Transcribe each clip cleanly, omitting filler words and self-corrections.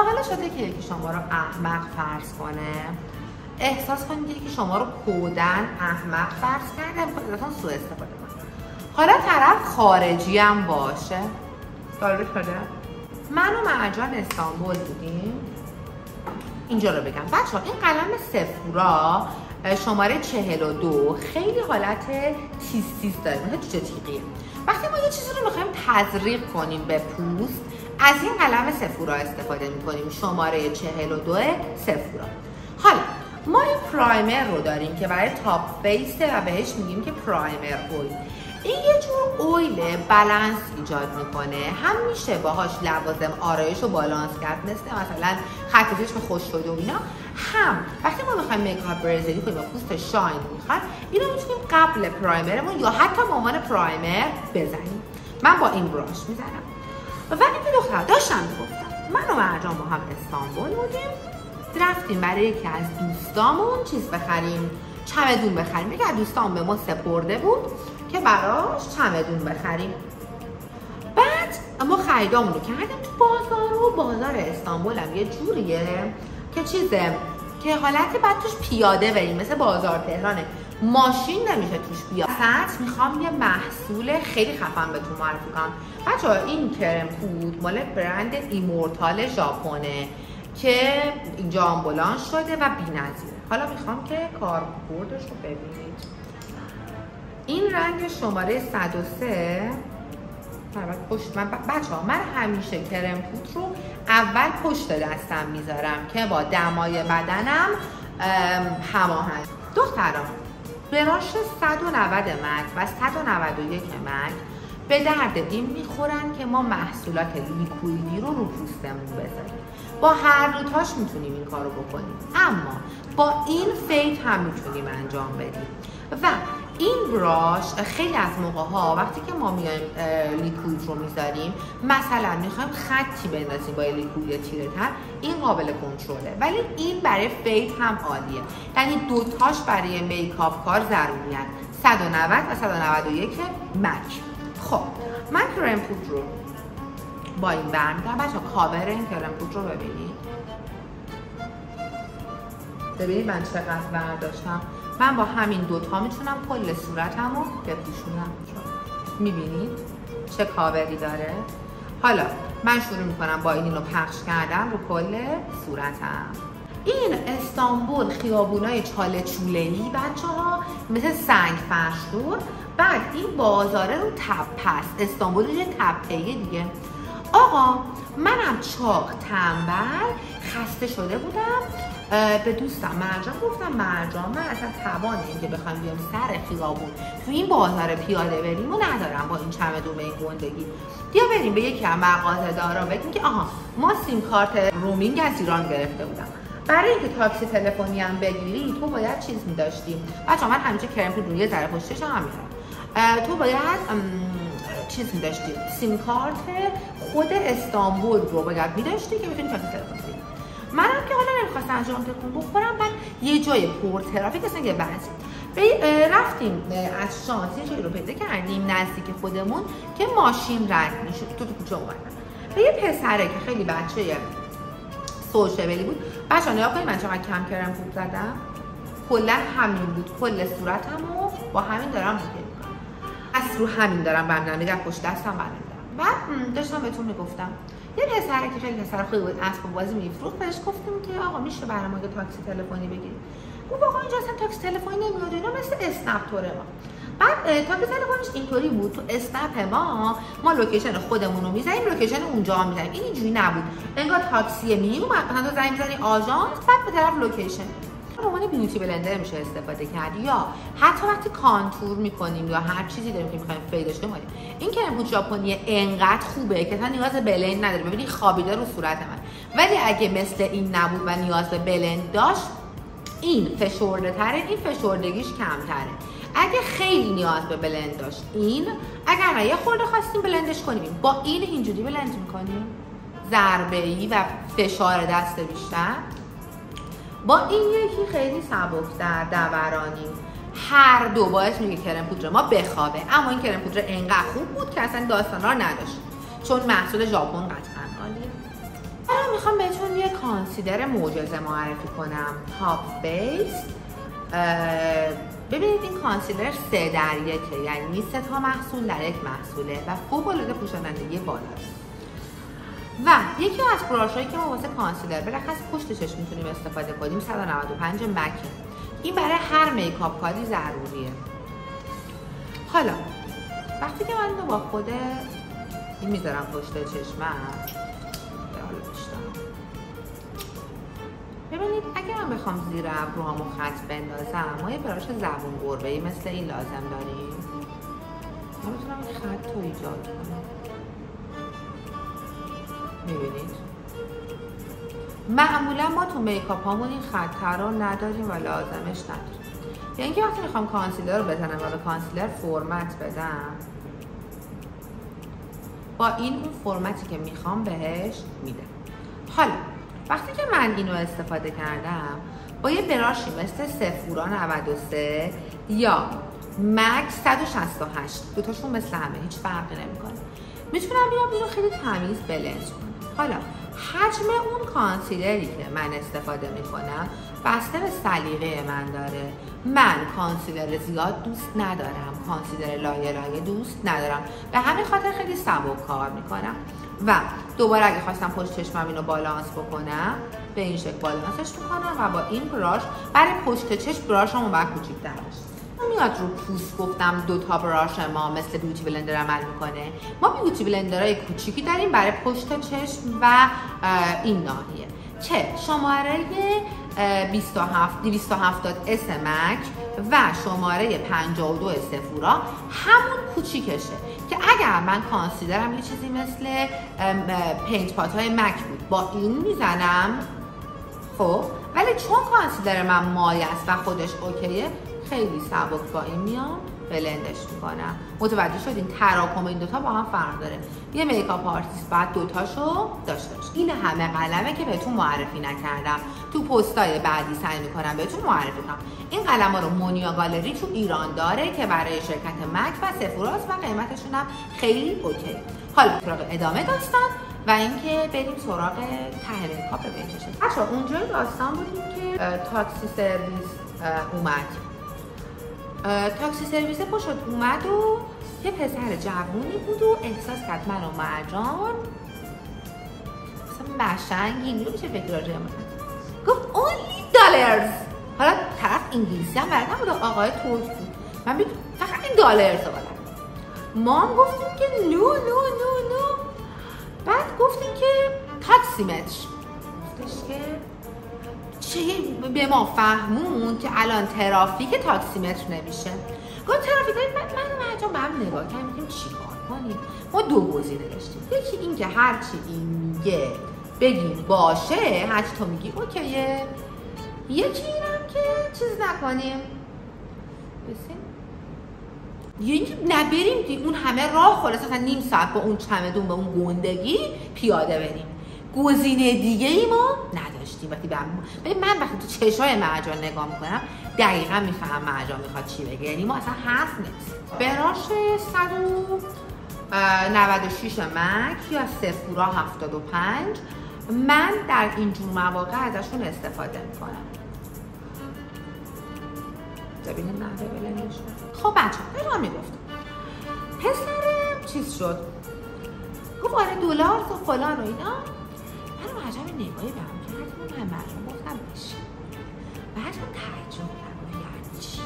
حالا شده که یکی شما رو احمق فرض کنه، احساس کنید که یکی شما رو کودن احمق فرض کرده، میخواد ازتون سوء استفاده کنه. حالا طرف خارجی هم باشه. داره شده؟ من و مرجان استانبول بودیم. اینجا رو بگم بچه‌ها، این قلم سفورا شماره 42 خیلی حالت تیز داره، مثل جوجه تیغیه. وقتی ما یه چیزی رو میخوایم تزریق کنیم به پوست، از این قلم سفورا استفاده میکنیم، شماره 42 سفورا. حالا ما این پرایمر رو داریم که برای تاپ فیسه و بهش میگیم که پرایمر اویل. این یه جور اویل بالانس ایجاد میکنه، هم میشه باهاش لوازم آرایش رو بالانس کرد، مثلا خط چشم خوش شده و اینا، هم وقتی ما میخوایم میکاپ برزری کنیم و پوست شاین میخواد، اینو میتونیم قبل پرایمرمون یا حتی به عنوان پرایمر بزنیم. من با این براش میزنم. و این دختر داشتم میگفتم، من و مرجان با هم استانبول بودیم، رفتیم برای یکی از دوستامون چیز بخریم، چمدون بخریم. یکی از دوستامون به ما سپرده بود که براش چمدون بخریم. بعد ما خریدامون رو کردیم تو بازار، و بازار استانبول هم یه جوریه که چیزه که حالت بعد توش پیاده بریم، مثل بازار تهرانه، ماشین نمیشه توش بیاد. بعد میخوام یه محصول خیلی خفن بهتون معرفی کنم. بچه‌ها این کرم پود مال برند ایمورتال ژاپنه که اینجا آمبولانس شده و بی‌نظیره. حالا میخوام که کاربردش رو ببینید. این رنگ شماره 103 پشت من بچه‌ها، من همیشه کرم پود رو اول پشت دستم میذارم که با دمای بدنم هماهنگ. دختران، براش 190 مک و 191 مک به درد این میخورن که ما محصولات لیکویدی رو پوستمون بذاریم. با هر دوتاش میتونیم این کارو بکنیم، اما با این فیت هم میتونیم انجام بدیم. و این براش خیلی از موقع ها وقتی که ما میایم لیکوید رو میذاریم، مثلا میخوایم خطی بندازیم با لیکوید تیره تر، این قابل کنترله، ولی این برای فیت هم عالیه. یعنی دوتاش برای میکاپ کار ضروریه. 190 و 191 مک. خب من کرم پود رو با این برمیدارم. بچه‌ها کاور این کرم پود رو ببینید من چقدر برداشتم. من با همین دوتا میتونم کل صورتم رو بپوشونم. میبینید چه کاوری داره؟ حالا من شروع میکنم با اینو پخش کردن رو کل صورتم. این استانبول خیابونای چاله چوله‌ای بچه‌ها، مثل سنگ فرش‌دور. بعد این بازاره رو تپه است. استانبول یه تپه‌ایه دیگه. آقا منم چاق تنبل خسته شده بودم، به دوستم مرجان گفتم مرجان من اصلا توان این که بخوام بیام سر خیابون تو این بازار پیاده بریم و ندارم با این چمدون به این گندگی، بیا بریم به یکی از مغازه‌دارا بگیم که آها ما سیم کارت رومینگ از ایران گرفته بودم، برای اینکه تاکسی تلفنی هم بگیری تو باید چیز می‌داشتیم. بچه‌ها من همیشه کرم پود رو یه ذره پشتش هم می‌ذارم. تو باید چیز می‌داشتی، سیم کارت خود استانبول رو باید می‌داشتی که بتونی تاکسی تلفنی بگیری. منم که حالا نمیخواستم انجام تکون بخورم، بعد یه جای پر ترافیک اصلا یه بعضی رفتیم از شانس یه جایی رو پیدا کردیم نزدیک خودمون که ماشین رد میشد. تو کوچه اومدن به یه پسره که خیلی بچه سوشبلی بود. بچه‌ها نگاه کنید من چقدر کم کرم پود زدم، کلا همین بود، کل صورتمو با همین دارم میگم، از رو همین دارم برمی‌دارم، میگم پشت دستم برمی‌دارم. بعد داشتم بهتون میگفتم یه پسره که خیلی پسر خوبی بود، اسباب بازی میفروخت، بهش گفتیم که آقا میشه برای ما یه تاکسی تلفنی بگیرید؟ گفت آقا اینجا اصلا تاکسی تلفنی نمیاد، اینا مثل اسنپ توره ما. بعد تاکسی تلفنیش اینطوری بود، تو اسنپ ما لوکیشن خودمون رو میزنیم، لوکیشن اونجا هم میزنیم. این اینجوری نبود، انگار تاکسی میومد مثلا تو زنگ میزنی آژانس، بعد به طرف لوکیشن. به عنوان بیوتی بلندر میشه استفاده کرد، یا حتی وقتی کانتور میکنیم یا هر چیزی داریم که میخوایم فیدش کنیم. این کرم پود ژاپنی انقدر خوبه که تا نیاز به بلند نداره. ببینید خوابیده رو صورت من، ولی اگه مثل این نبود و نیاز به بلند داشت، این فشرده تره، این فشردگیش کمتره. اگه خیلی نیاز به بلند داشت این، اگر نه یه خورده خواستیم بلندش کنیم، با این اینجوری بلند میکنیم، ضربه‌ای و فشار دست بیشتر. با این یکی خیلی سبک‌تر دورانی. هر دو باعث میگه کرم پودر ما بخوابه، اما این کرم پودر انقدر خوب بود که اصلا داستانا رو نداشت، چون محصول ژاپن قطعاً عالیه. میخوام بهتون یه کانسیلر معجزه معرفی کنم، تاپ بیس. ببینید این کانسیلر 3 در 1، یعنی 3 تا محصول در یک محصوله و فوق‌العاده پوشانندگی بالاست. و یکی از براش‌هایی که ما واسه کانسیلر برعکس پشت چشم میتونیم استفاده کنیم 195 مک. این برای هر میکاپ کاری ضروریه. حالا وقتی که من اینو با خود این میذارم پشت چشمم، ببینید اگه من بخوام زیر ابروهامو خط بندازم، ما یه براش زبون گربه‌ای مثل این لازم داریم. من میتونم این خط رو ایجاد کنم. میبینید؟ معمولا ما تو میکاپ هامون این خط رو نداریم و لازمش نداریم. یعنی اینکه وقتی میخوام کانسیلر رو بزنم و به کانسیلر فرمت بدم، با این اون فرمتی که میخوام بهش میده. حالا وقتی که من اینو استفاده کردم با یه براشی مثل سفورا 93 یا مکس 168، دوتاشون مثل همه، هیچ فرقی نمیکنه، میتونم بیام اینو خیلی تمیز بلند کنم. حالا حجم اون کانسیلری که من استفاده میکنم بسته به سلیقه من داره. من کانسیلر زیاد دوست ندارم، کانسیلر لایه لایه دوست ندارم، به همین خاطر خیلی سبک کار میکنم. و دوباره اگه خواستم پشت چشمم اینو بالانس بکنم، به این شکل بالانسش میکنم و با این براش برای پشت چشم براشمو باید کوچیک‌تر باشه. میاد رو پوست گفتم 2 تا براش ما مثل بیوتی بلندر عمل میکنه. ما بیوتی بلندرهای کوچیکی داریم برای پشت چشم و این ناحیه که شماره 270 اس مک و شماره 52 سفورا همون کوچیکشه که اگر من کانسیلرم یه چیزی مثل پینت پات های مک بود با این میزنم، خب ولی چون کانسیلر من مایه است و خودش اوکیه، خیلی سبک با این میام بلندش میکنم. متوجه شدین تراکم این دوتا با هم فرق داره. یه میکاپ آرتیست باید دوتاشو داشته باشه. این همه قلمه که بهتون معرفی نکردم، تو پستای بعدی سعی میکنم بهتون معرفی کنم. این قلم‌ها رو مونیا گالری تو ایران داره که برای شرکت مک و سفوراست و قیمتشون هم خیلی اوکی. حالا سراغ ادامه داستان و اینکه بریم سراغ ته میکاپ بچشه. بچه‌ها اونجای داستان بودیم که تاکسی سرویس اومد. تاکسی سرویس پشت اومد و یه پسر جوونی بود و احساس کرد من و مرجان مثلا مشنگی رو میشه فکر راجعه من گفت $only. حالا طرف انگلیسی هم بلد نبود، آقای ترک بود. من بگم فقط این دلار رو بلد. ما هم گفتیم که نو. بعد گفتیم که تاکسی متر. گفتش که چه به ما فهمون که الان ترافیک تاکسی متر نمیشه. گفت ترافیک من و مرجان به هم نگاه کردیم میگیم چیکار کنیم. ما 2 گزینه داشتیم، یکی این که هرچی این میگه بگیم باشه، هرچی تو میگی اوکیه، یکی اینم که چیز نکنیم بسیم یا اینکه نبریم اون همه راه خلاص اصلا نیم ساعت با اون چمدون به اون گندگی پیاده بریم. گزینه دیگه ای ما نداشتیم. وقتی من وقتی تو چشای مرجان نگاه میکنم دقیقا میفهم مرجان میخواد چی بگه، یعنی ما اصلا حرف نیست. براش 196 مک یا سفورا 75 من در اینجور مواقع ازشون استفاده میکنم. ببینیم نحوه بلندش. خب بچه ها میگفتم پسرم چیز شد، گفت آره دلار و فلان و اینا. من مرجان نگاهی به هم کرد، من مرجان گفتم بشین. مرجان تعجب کرد یعنی چی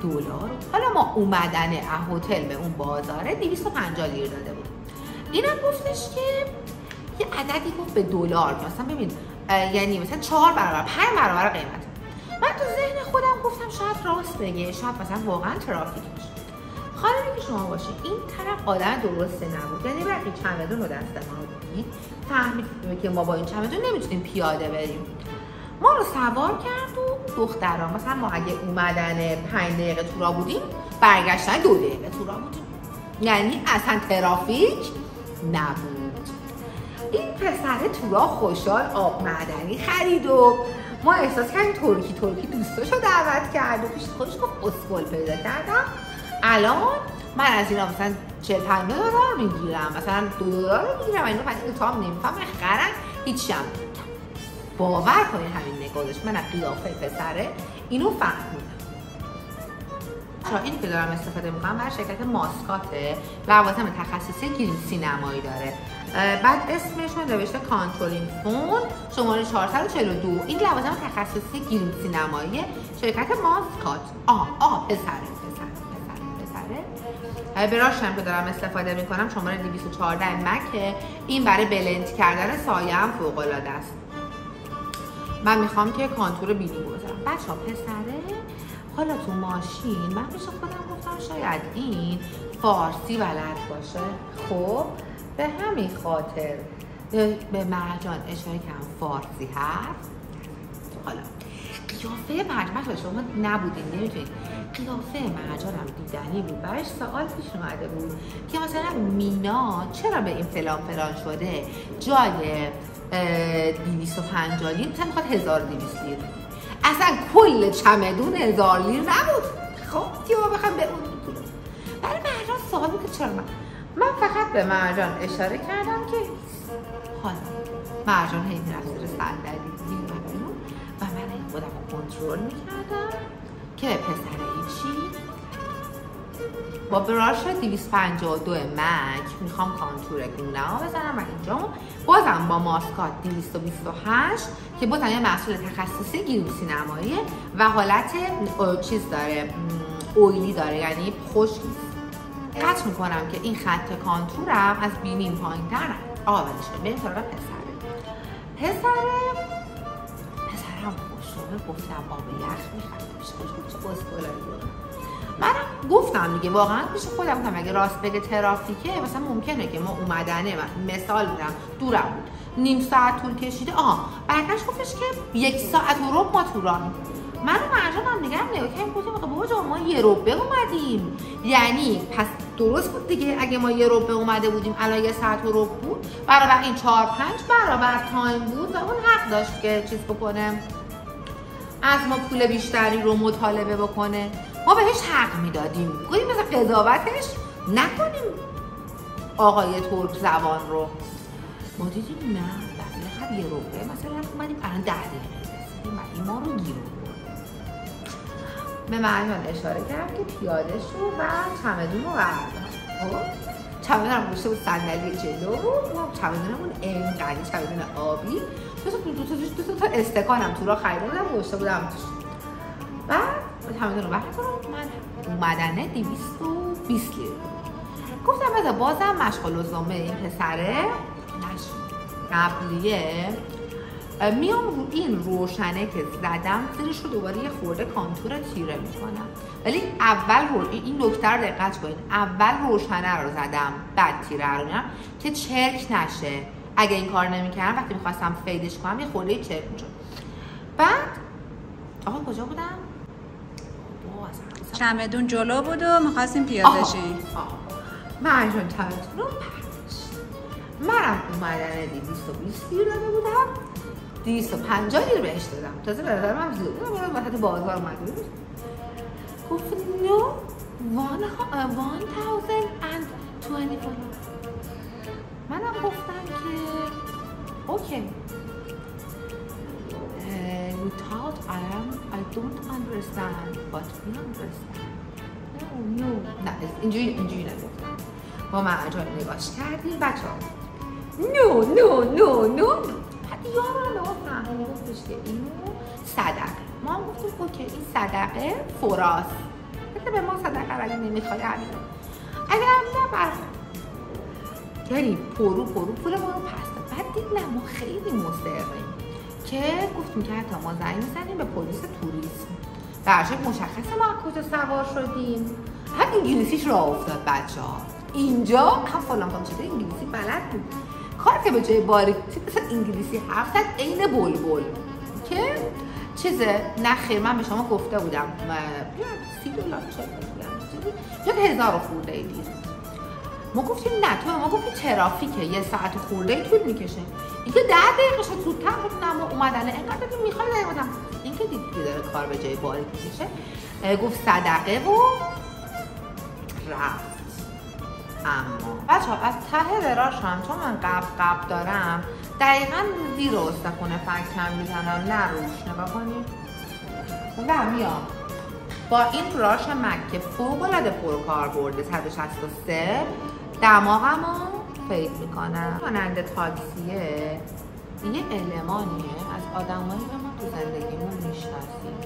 دلار؟ حالا ما اومدن هتل به اون بازاره 250 لیر داده بود. اینم گفتش که یه عددی گفت به دلار، مثلا ببین یعنی مثلا 4 برابر 5 برابر قیمت. من تو ذهن خودم گفتم شاید راست بگه، شاید مثلا واقعا ترافیک باشه. خانمی که شما باشید این طرف آدم درسته نبود، یعنی وقتی چمدون رو دست ما دید فهمید که ما با این چمدون نمیتونیم پیاده بریم. ما رو سوار کرد و دخترها مثلا ما اگه اومدن 5 دقیقه تو راه بودیم برگشتن 2 دقیقه تو راه بودیم، یعنی اصلا ترافیک نبود. این پسر تو راه خوشحال آب معدنی خرید و ما احساس کردیم ترکی دوستاشو دعوت کرد و پیش خودش گفت اسکول پیدا کردم. الان من از اینا مثلا 40-50 دلار میگیرم، مثلا $2 میگیرم، اینو پس این تا هم نمیفهم خرن هیچی هم نمیگم. باور کنید همین نگاه داشت. من از قیافه پسره اینو فهمیدم. اینی که دارم استفاده میکنم برای شرکت ماسکاته، لوازم تخصصی گریم سینمایی داره. بعد اسمشون نوشته کانترولینگ فون شماره 442. این لوازم تخصصی گریم سینمایی شرکت ماسکات. پسره. براش هم که دارم استفاده میکنم شماره 214 مکه. این برای بلند کردن سایه هم فوق العاده است. من میخوام که کانتور بینی بذارم. بچه‌ها پسره حالا تو ماشین من پیش خودم گفتم شاید این فارسی بلد باشه. خب به همین خاطر به مرجان اشاره کردم فارسی هست. حالا قیافه مرجان شما نبودین نمیتونید. قیافه مرجانم دیدنی بود. براش سوال پیش اومده بود که مثلا مینا چرا به این فلان شده جای 250 لیر مثلا میخواد 1200 لیر. اصلا کل چمدون 1000 لیر نبود. خب یا بخوام به اون پول. برای مرجان سوال بود که چرا من فقط به مرجان اشاره کردم که حالا مرجان هی میرفت زیر صندلی و من خودم رو کنترل میکردم که پسر هیچی با براش 252 مک میخوام کانتور گونه ها بزنم و اینجا بازم با ماسکات 228 که بازم یه محصول تخصصی گریم سینماییه و حالت چیز داره، اویلی داره، یعنی خشک نیست. قطع میکنم که این خط کانتورم از بینیم پایین تر ولش کنیم. بریم سراغ پسرم خوشحاله. گفتم آب یخ میخواد چه بسکولایی. منم گفتم دیگه واقعا پیش خودم گفتم اگه راست بگه ترافیکه مثلا ممکنه که ما اومدنه مثال میدم دورم بود نیم ساعت طول کشیده برگشت گفتش که 1 ساعت و ربع ما تو راهیم. من و مرجانم نگاه کردیم گفتیم بابا جان ما 1 ربع اومدیم، یعنی پس درست بود دیگه اگه ما 1 ربع اومده بودیم الان 1 ساعت و ربع بود برابر این 4-5 برابر تایم بود و اون حق داشت که چیز بکنه از ما پول بیشتری رو مطالبه بکنه. ما بهش حق میدادیم. گفتیم مثلا قضاوتش نکنیم آقای ترک زبان رو. ما دیدیم نه بالاخره 1 ربع مثلا اومدیم الان 10 دقیقه رسیدیم و این ما رو گیر آورد. به مرجان اشاره کرد که پیاده شو و چمدون رو بردار. چمدون رو گذاشته بود صندلی جلو و چمدونمون اینقدر چمدون آبی دو تا استکانم تو راه خریده بودم گذاشته بودم توش. بعد چمدون رو بردارم من اومدنه 220 لیر. گفتم بذار بازم مشغول الزامه این پسره قبلیه میام رو این روشنه که زدم زیرش رو دوباره یه خورده کانتور تیره میکنم. ولی اول این نکته رو دقت کنید، اول روشنه رو زدم بعد تیره رو میارم که چرک نشه. اگه این کار نمیکردم وقتی میخواستم فیدش کنم یه خورده چرک میشد. بعد آقا کجا بودم؟ چمدون جلو بود و میخواستیم پیاده شیم. مرجان چمدون رو منم اومدن 220 لیر داده بودم 250 لیر بهش دادم. تازه به نظر من زیاد بودم برای وسط بازار اومده بود. گفت نو 1024. منم گفتم که اوکی. You thought I don't understand but we understand. No نه اینجوری نگفتم. با مرجان نگاش کردیم بچه ها نو بعد یارو رو نگفتم گفتش که اینو صدقه. ما هم گفتیم اوکی این صدقه فراست بده به ما صدقه رو اگه نمیخواد همینو اگر هم نه یعنی پرو پول ما رو پس داد. بعد دید نه ما خیلی مصریم که گفتیم که حتی ما زنگ میزنیم به پلیس توریسم برشک مشخصه ما کجا سوار شدیم. هم انگلیسیش راه افتاد بچه ها. اینجا هم فلان چیزه انگلیسی بلد بود. کار که به جای باریک مثل انگلیسی حرف زد عین بلبل که چیزه نخیر من به شما گفته بودم $30 چه یا 1000 خورده ای دیر. ما گفتیم نه تو ما گفتیم ترافیکه 1 ساعت خورده طول میکشه. اینکه 10 دقیقه شد زودتر بود نه ما اومدنه اینقدر که میخوای دادم. این که دید داره کار به جای باریک میکشه گفت صدقه و رفت. اما بچه ها از ته راشم چون من قبل دارم دقیقاً زیر استخونه فکم میزنم، نه روش. نگاه کنید و میام با این براش مک که فوق‌العاده پرکاربرد 163 دماغمو فید میکنم. راننده تاکسیه یه المانیه از آدمایی که ما تو زندگیمون میشناسیم.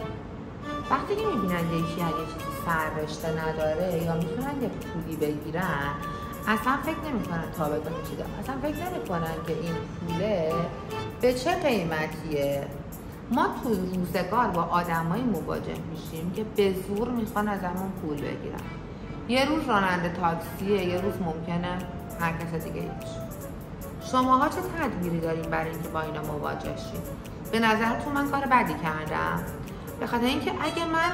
وقتی که میبینن یکی اگه چیزی سررشته نداره یا میتونن یه پولی بگیرن، اصلا فکر نمیکنن تابعتون چی داره، اصلا فکر نمیکنن که این پوله به چه قیمتیه. ما تو روزگار با آدمایی مواجه میشیم که به زور میخوان ازمون پول بگیرن. یه روز راننده تاکسیه، یه روز ممکنه هر کس دیگه هیچ. شماها چه تدبیری دارین برای اینکه با اینا مواجه شید؟ به نظرتون من کار بدی کردم؟ به خاطر اینکه اگه من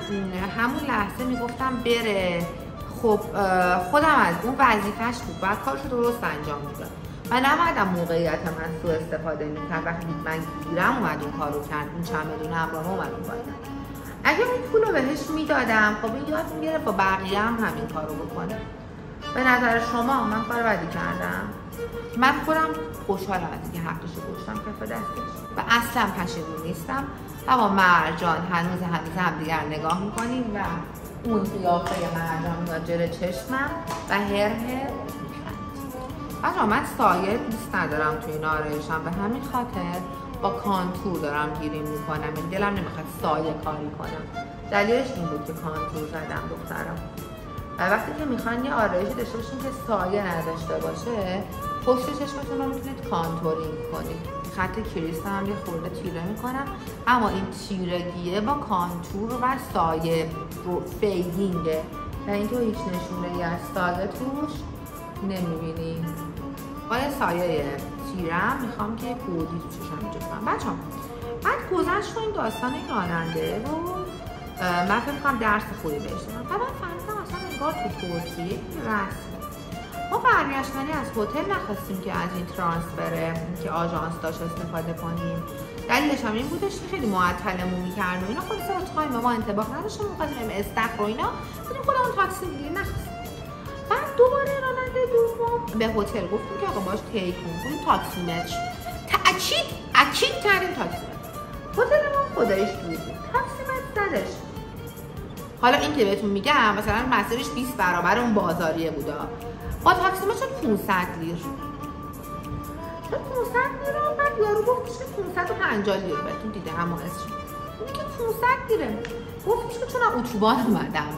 همون لحظه میگفتم بره، خب خودم از اون وظیفه‌اش بود، بعد کارشو درست انجام میداد و نبایدم موقعیت من سوء استفاده میکرد. وقتی من گیرم اومد اون کارو کرد، اون چمدون همراهم اومد اون کارو کرد، اگه اون پولو بهش میدادم خب این یاد میگرفت با بقیه هم همین کارو بکنه. به نظر شما من کار بدی کردم؟ من خودم خوشحالم از اینکه حقشو گذاشتم کف دستش و اصلا پشیمون نیستم و با مرجان هنوز همدیگر نگاه میکنیم و اون قیافه مرجان میاد جلوی چشمم و هر بچه‌ها من سایه دوست ندارم توی این آرایشم، به همین خاطر با کانتور دارم گیریم میکنم. این دلم نمیخواد سایه کاری کنم. دلیلش این بود که کانتور زدم دخترم. و وقتی که میخوان یه آرایشی داشته باشین که سایه نداشته باشه، پشت چشمتون رو میتونید کانتورینگ کنید. خط کریس هم یه خورده تیره میکنم، اما این تیرگیه با کانتور و سایه فیدینگه و اینکه هیچ نشونه از سایه توش نمیبینیم. با یه سایه تیرم میخوام که گودی تو چشم ایجاد کنم. بچه‌ها بعد گذشت رو این داستان این راننده رو من فکر کنم درس خوبی بهش دادم. بعد فهمیدم اصلا انگار تو ترکیه رسم. ما برگشتنی از هتل نخواستیم که از این ترانسفر که آژانس داشت استفاده کنیم. دلیلش هم این بودش که خیلی معطلمون می‌کرد و اینا. خود سر تایم ما انطباق نداشتیم، می‌خواستیم استخر و اینا بریم خودمون تاکسی بگیریم، نخواستیم. بعد دوباره راننده دوم به هتل گفتیم که آقا باش طی کنیم تاکسی متر. اکید کردیم تاکسی متر. هتل ما خداییش دور بود، تاکسی متر زدش. حالا این که بهتون میگم مثلا مسیرش 20 برابر اون بازاریه بوده. با تاکسی متر 500 لیر. 500 لیر رو بعد یارو گفتش که 550 لیر بهتون دیده هم اسم. اون که 500 لیره. گفتش که چون اتوبان اومدم.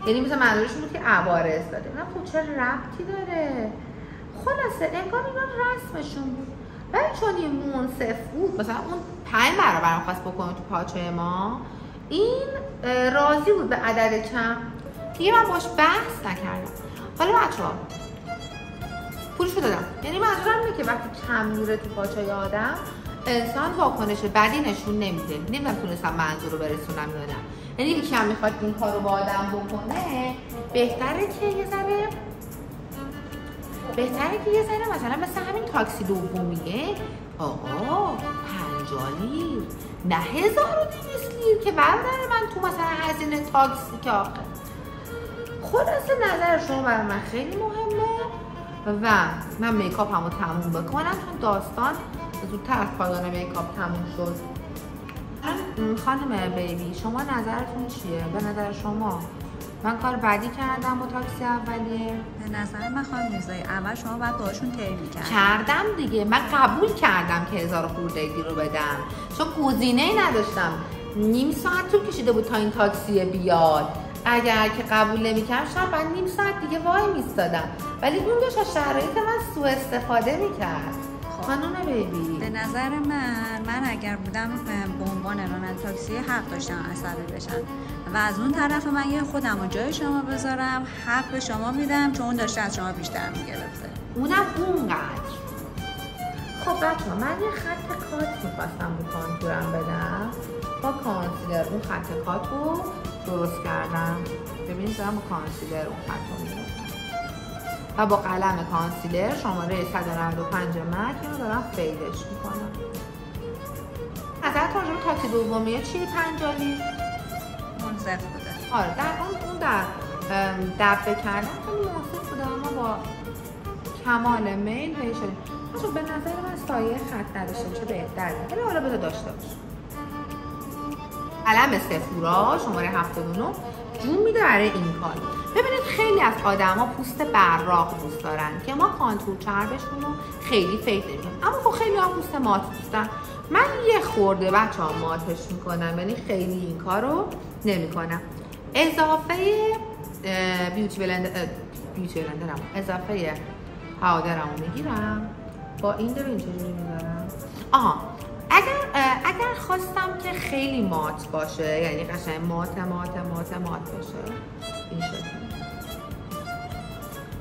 یعنی مثلا منظورش بود که عوارض داده. نه خب چه ربطی داره؟ خلاصه انگار اینا رسمشون بود. ولی چون یه منصف بود، مثلا اون 5 برابر خواست بکنه تو پاچه ما، این راضی بود به عدد کم. دیگه من باش بحث نکردم. حالا بچه‌ها پولشو دادم. یعنی منظورم اینه که وقتی کم میره تو پاچه آدم، انسان واکنش بدی نشون نمیده. نمیدونم تونستم منظور رو برسونم یا نه. یعنی یکی هم میخواد این کار رو با آدم بکنه، بهتره که یه ذره مثلا مثل همین تاکسی دومیه، آقا 50 لیر نه 1200 لیر که برادر من تو مثلا هزینه تاکسی که آخه. خلاصه نظر شما برای من خیلی مهمه و من میکاپ همو تموم بکنم چون داستان زودتر از پایان میکاپ تموم شد. خانم بیبی شما نظرتون چیه؟ به نظر شما من کار بدی کردم با تاکسی اولیه؟ به نظر من خانم میرزایی اول شما باید باهاشون طی می‌کردید. کردم دیگه، من قبول کردم که 1000 خوردگی رو بدم چون گزینه‌ای نداشتم. نیم ساعت طول کشیده بود تا این تاکسی بیاد. اگر که قبول نمی‌کردم شاید بعد نیم ساعت دیگه وای میستادم، ولی اون داشت از شرایط من سوء استفاده می‌کرد. خانم بیبی به نظر من اگر بودم به عنوان راننده تاکسی حق داشتم عصبی بشم و از اون طرف من یه خودم رو جای شما بذارم، حق به شما میدم چون اون داشته از شما بیشتر میگرفته. اونم اونقدر. خب بچه‌ها من یه خط کات میخواستم رو کانتورم بدم، با کانسیلر اون خط کات رو درست کردم. ببینید دارم با کانسیلر اون خط رو میدم و با قلم کانسیلر شماره 195 مک رو دارم فیدش میکنم. نظرت راجع به تاکسی دومیه چیه 50 لیر؟ منصف بوده. آره در اون در دفع کردن خیلی مناسب بوده، اما با کمال میل بهش شدیم. به نظر من سایه خط نداشته چه بهتره، ولی حالا بذار داشته باشه. قلم سفورا شماره 79 جون میده برای این کار. ببینید خیلی از آدما پوست براق دوست دارن که ما کانتور چربشون رو خیلی فکر نمی‌کنیم، اما خب خیلی هم پوست مات دوستن. من یه خورده بچه‌ها ماتش میکنم، یعنی خیلی این کارو نمیکنم. اضافه بیوتی بلندرم اضافه پاودرمو میگیرم با این ببین چجوری میذارم. اگر خواستم که خیلی مات باشه، یعنی قشنگ مات باشه، این شکلی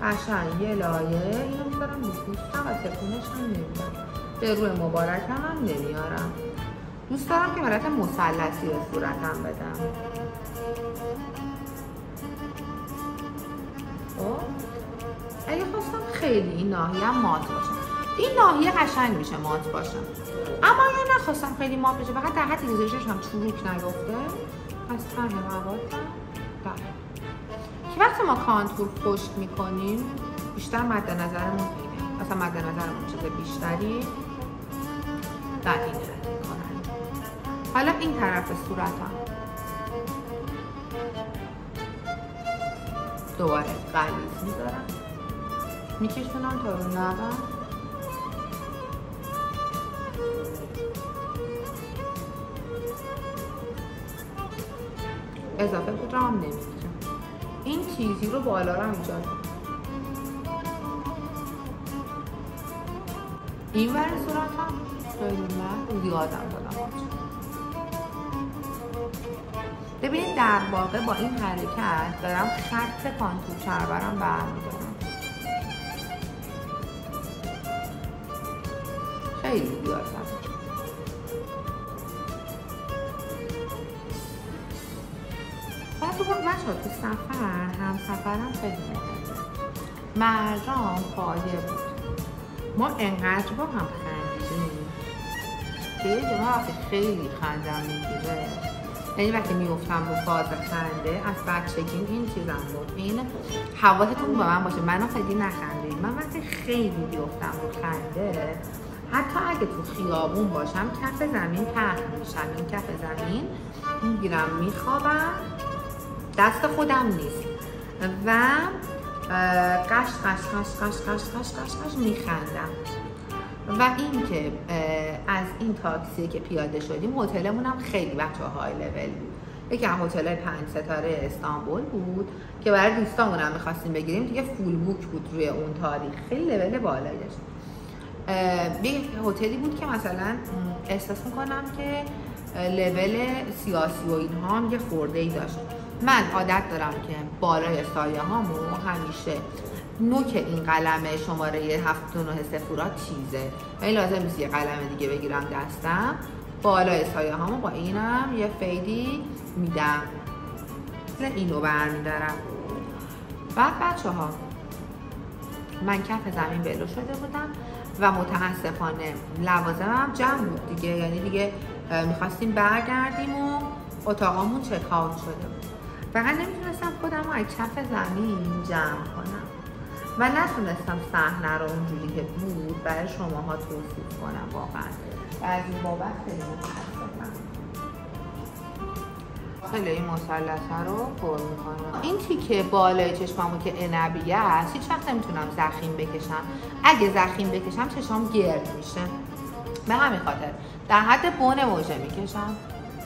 قشنگ یه لایه اینو میذارم رو پوست، فقط تکونش هم نمیدم، به روی مبارکم هم نمیارم. دوست دارم که حالت مثلثی به صورتم بدم. اگه خواستم خیلی این ناحیه هم مات باشه، این ناحیه قشنگ میشه مات باشه. اما اگه نخواستم خیلی مات بشه، فقط در حد ریزشش هم چروک نگفته، از ته مواد که وقتی ما کانتور خشک میکنیم بیشتر مد نظرمون اینه، مثلا مد نظرمون چیز بیشتری بعد این رد میکنن. حالا این طرف صورتم دوباره غلیظ میذارم، میکشونم تا رو لبم، اضافه پودرم هم نمیکشم. این چیزی رو بالا رو هم ایجاد این ور صورتم خیلی من زیادم دادم. ببینید در واقع با این حرکت دارم خط کانتور چربرم برمیدارم. خیلی زیاد زدم. تو بچه‌ها تو سفر هم سفرم خیلی مهمه. مرجان پایه بود، ما انقدر با هم خندیدیم که یه جمعه وقتی خیلی خندم میگیره، یعنی وقتی میفتم رو فاز خنده از بچگیم این چیزم بود، این حواستون با من باشه، منو خیلی نخندید. من وقتی خیلی بیفتم رو خنده، حتی اگه تو خیابون باشم کف زمین پهن میشم، این کف زمین میگیرم میخوابم، دست خودم نیست و قش میخندم. و این که از این تاکسی که پیاده شدیم، هتلمون هم خیلی بچه‌ها های لول بود، یکی از هتل‌های 5 ستاره استانبول بود که برای دوستامون هم می‌خواستیم بگیریم، دیگه فول بوک بود روی اون تاریخ، خیلی لول بالایی داشت. یه هتلی بود که مثلا احساس می‌کنم که لول سیاسی و اینها هم یه خورده‌ای داشت. من عادت دارم که بالای سایه هامو همیشه نوک این قلم شماره 79 سفورا تیزه و این لازم نیست یه قلم دیگه بگیرم دستم، بالای سایه هامو با اینم یه فیدی میدم، اینو برمیدارم. بعد بچه ها من کف زمین بلو شده بودم و متاسفانه لوازمم جمع بود دیگه، یعنی دیگه میخواستیم برگردیم و اتاقامون چک آوت شده بود. فقط نمیتونستم خودم رو از کف زمین جمع کنم و نتونستم صحنه رو اونجوری که بود برای شماها توصیف کنم واقعا و از این بابت خیلی متاسفم. خیلی این مثلثه رو پر میکنم. این تیکه بالای چشممو که عنبیه است هیچ وقت نمیتونم ضخیم بکشم، اگه ضخیم بکشم چشمام گرد میشه، به همین خاطر در حد بن موژه میکشم.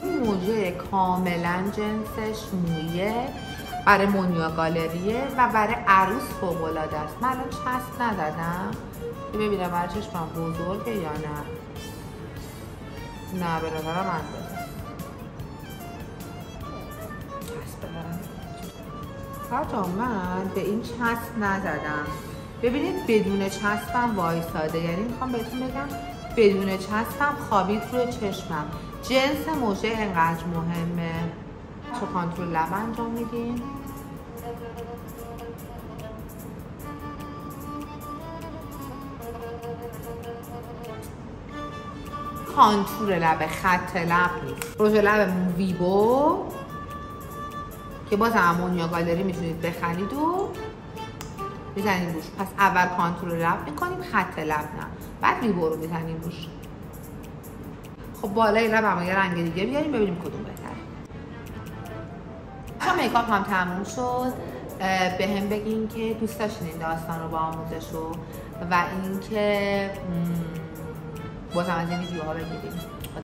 این موژه کاملا جنسش مویه، برای مونیا گالریه و برای عروس فوق‌العاده است. من الان چسب ندادم که ببینم برای چشمم بزرگه یا نه. نه به نظرم اندازه چسب دارم. حتی من به این چسب نزدم، ببینید بدون چسبم وایساده، یعنی میخوام بهتون بگم بدون چسبم خوابید روی چشمم. جنس موژه انقدر مهمه. چه کانتور لب انجام میدیم. کانتور لب، خط لب نیست. رژ لب ویبو که باز امونیا گالری میتونید بخرید و میزنید روش. پس اول کانتور لب میکنیم، خط لب نه، بعد ریبو رو میزنیم روش. خب بالای لب هم یه رنگ دیگه بیاریم ببینیم کدوم بهتره. چون میکاپ هم تموم شد، به هم بگین که دوست داشتین این داستان رو با آموزش رو و اینکه بازم از این ویدیوها بگیریم.